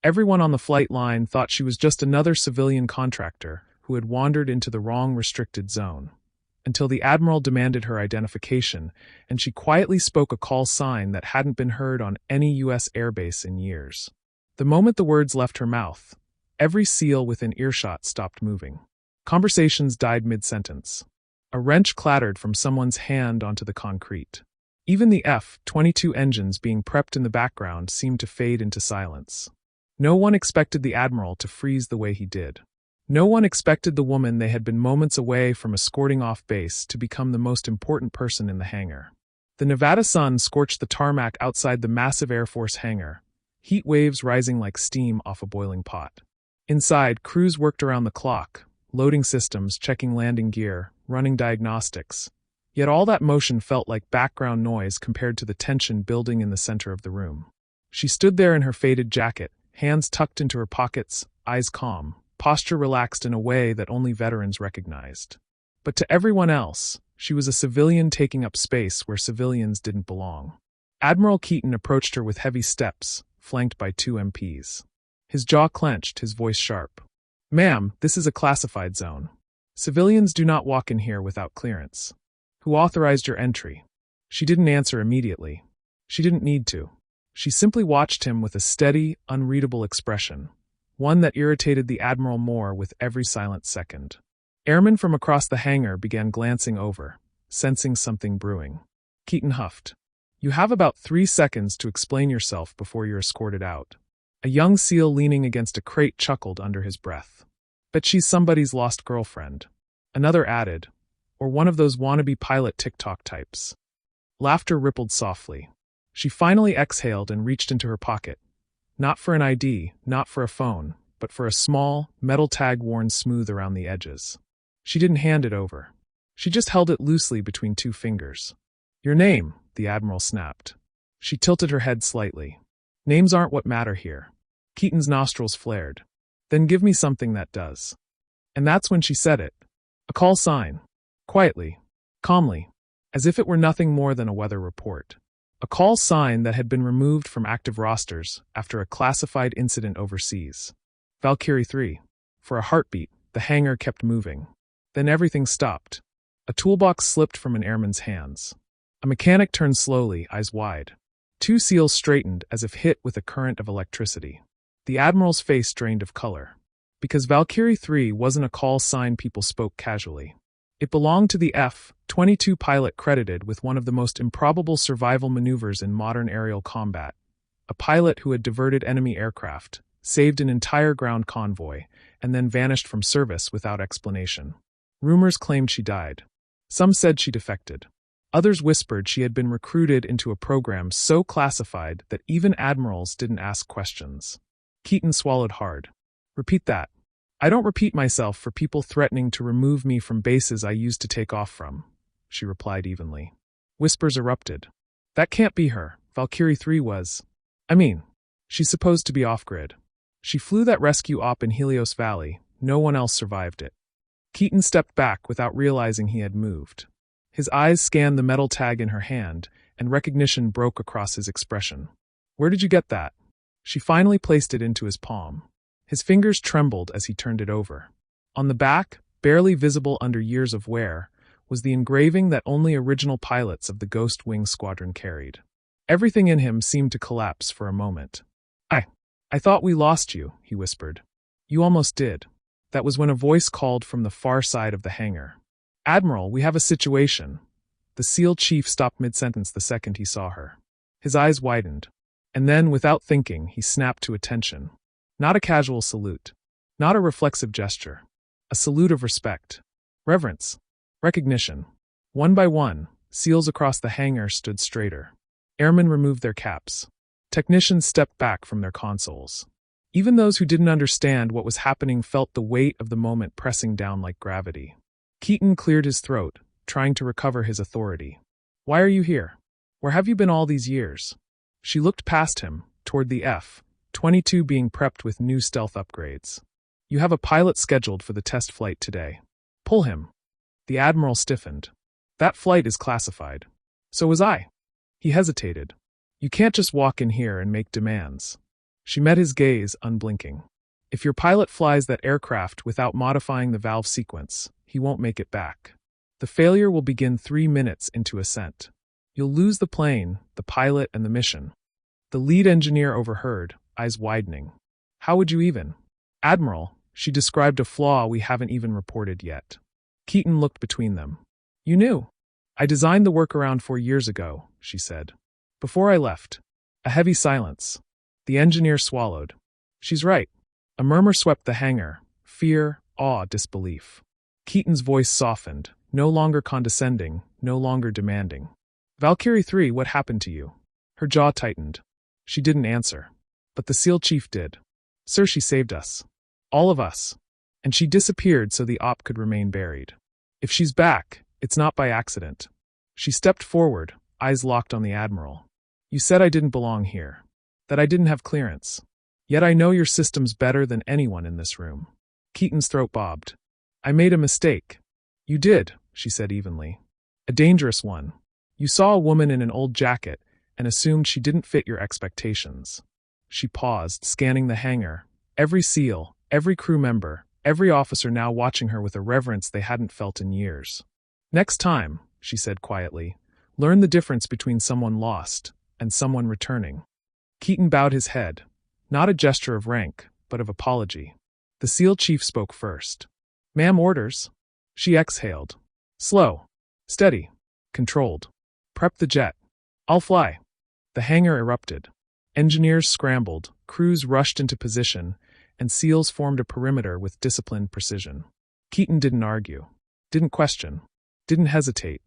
Everyone on the flight line thought she was just another civilian contractor who had wandered into the wrong restricted zone. Until the admiral demanded her identification, and she quietly spoke a call sign that hadn't been heard on any U.S. airbase in years. The moment the words left her mouth, every SEAL within earshot stopped moving. Conversations died mid-sentence. A wrench clattered from someone's hand onto the concrete. Even the F-22 engines being prepped in the background seemed to fade into silence. No one expected the admiral to freeze the way he did. No one expected the woman they had been moments away from escorting off base to become the most important person in the hangar. The Nevada sun scorched the tarmac outside the massive Air Force hangar, heat waves rising like steam off a boiling pot. Inside, crews worked around the clock, loading systems, checking landing gear, running diagnostics. Yet all that motion felt like background noise compared to the tension building in the center of the room. She stood there in her faded jacket, hands tucked into her pockets, eyes calm, posture relaxed in a way that only veterans recognized. But to everyone else, she was a civilian taking up space where civilians didn't belong. Admiral Keaton approached her with heavy steps, flanked by 2 MPs. His jaw clenched, his voice sharp. "Ma'am, this is a classified zone. Civilians do not walk in here without clearance. Who authorized your entry?" She didn't answer immediately. She didn't need to. She simply watched him with a steady, unreadable expression, one that irritated the admiral more with every silent second. Airmen from across the hangar began glancing over, sensing something brewing. Keaton huffed. "You have about 3 seconds to explain yourself before you're escorted out." A young SEAL leaning against a crate chuckled under his breath. "Bet she's somebody's lost girlfriend." Another added, "Or one of those wannabe pilot TikTok types." Laughter rippled softly. She finally exhaled and reached into her pocket. Not for an ID, not for a phone, but for a small, metal tag worn smooth around the edges. She didn't hand it over. She just held it loosely between 2 fingers. "Your name," the admiral snapped. She tilted her head slightly. "Names aren't what matter here." Keaton's nostrils flared. "Then give me something that does." And that's when she said it. A call sign. Quietly. Calmly. As if it were nothing more than a weather report. A call sign that had been removed from active rosters after a classified incident overseas. Valkyrie 3. For a heartbeat, the hangar kept moving. Then everything stopped. A toolbox slipped from an airman's hands. A mechanic turned slowly, eyes wide. 2 SEALs straightened as if hit with a current of electricity. The admiral's face drained of color. Because Valkyrie 3 wasn't a call sign people spoke casually. It belonged to the F-22 pilot credited with one of the most improbable survival maneuvers in modern aerial combat. A pilot who had diverted enemy aircraft, saved an entire ground convoy, and then vanished from service without explanation. Rumors claimed she died. Some said she defected. Others whispered she had been recruited into a program so classified that even admirals didn't ask questions. Keaton swallowed hard. "Repeat that." "I don't repeat myself for people threatening to remove me from bases I used to take off from," she replied evenly. Whispers erupted. "That can't be her. Valkyrie 3 was. She's supposed to be off-grid. She flew that rescue op in Helios Valley. No one else survived it." Keaton stepped back without realizing he had moved. His eyes scanned the metal tag in her hand, and recognition broke across his expression. "Where did you get that?" She finally placed it into his palm. His fingers trembled as he turned it over. On the back, barely visible under years of wear, was the engraving that only original pilots of the Ghost Wing Squadron carried. Everything in him seemed to collapse for a moment. I thought we lost you," he whispered. "You almost did." That was when a voice called from the far side of the hangar. "Admiral, we have a situation." The SEAL chief stopped mid-sentence the second he saw her. His eyes widened. And then, without thinking, he snapped to attention. Not a casual salute. Not a reflexive gesture. A salute of respect. Reverence. Recognition. One by one, SEALs across the hangar stood straighter. Airmen removed their caps. Technicians stepped back from their consoles. Even those who didn't understand what was happening felt the weight of the moment pressing down like gravity. Keaton cleared his throat, trying to recover his authority. "Why are you here? Where have you been all these years?" She looked past him, toward the F-22 being prepped with new stealth upgrades. "You have a pilot scheduled for the test flight today. Pull him." The admiral stiffened. "That flight is classified." "So was I." He hesitated. "You can't just walk in here and make demands." She met his gaze, unblinking. If your pilot flies that aircraft without modifying the valve sequence, he won't make it back. The failure will begin 3 minutes into ascent. You'll lose the plane, the pilot, and the mission. The lead engineer overheard, eyes widening. How would you even? Admiral, she described a flaw we haven't even reported yet. Keaton looked between them. You knew. I designed the workaround 4 years ago, she said. Before I left. A heavy silence. The engineer swallowed. She's right. A murmur swept the hangar. Fear, awe, disbelief. Keaton's voice softened, no longer condescending, no longer demanding. Valkyrie 3, what happened to you? Her jaw tightened. She didn't answer. But the SEAL chief did. Sir, she saved us. All of us. And she disappeared so the op could remain buried. If she's back, it's not by accident. She stepped forward, eyes locked on the admiral. You said I didn't belong here. That I didn't have clearance. Yet I know your systems better than anyone in this room. Keaton's throat bobbed. I made a mistake. You did, she said evenly. A dangerous one. You saw a woman in an old jacket and assumed she didn't fit your expectations. She paused, scanning the hangar. Every SEAL, every crew member, every officer now watching her with a reverence they hadn't felt in years. Next time, she said quietly, learn the difference between someone lost and someone returning. Keaton bowed his head, not a gesture of rank, but of apology. The SEAL chief spoke first. Ma'am, orders? She exhaled. Slow. Steady. Controlled. Prep the jet. I'll fly. The hangar erupted. Engineers scrambled, crews rushed into position, and SEALs formed a perimeter with disciplined precision. Keaton didn't argue, didn't question, didn't hesitate,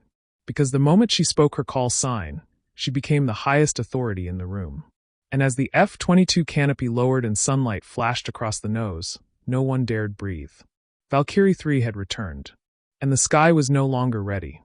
because the moment she spoke her call sign, she became the highest authority in the room. And as the F-22 canopy lowered and sunlight flashed across the nose, no one dared breathe. Valkyrie 3 had returned, and the sky was no longer ready.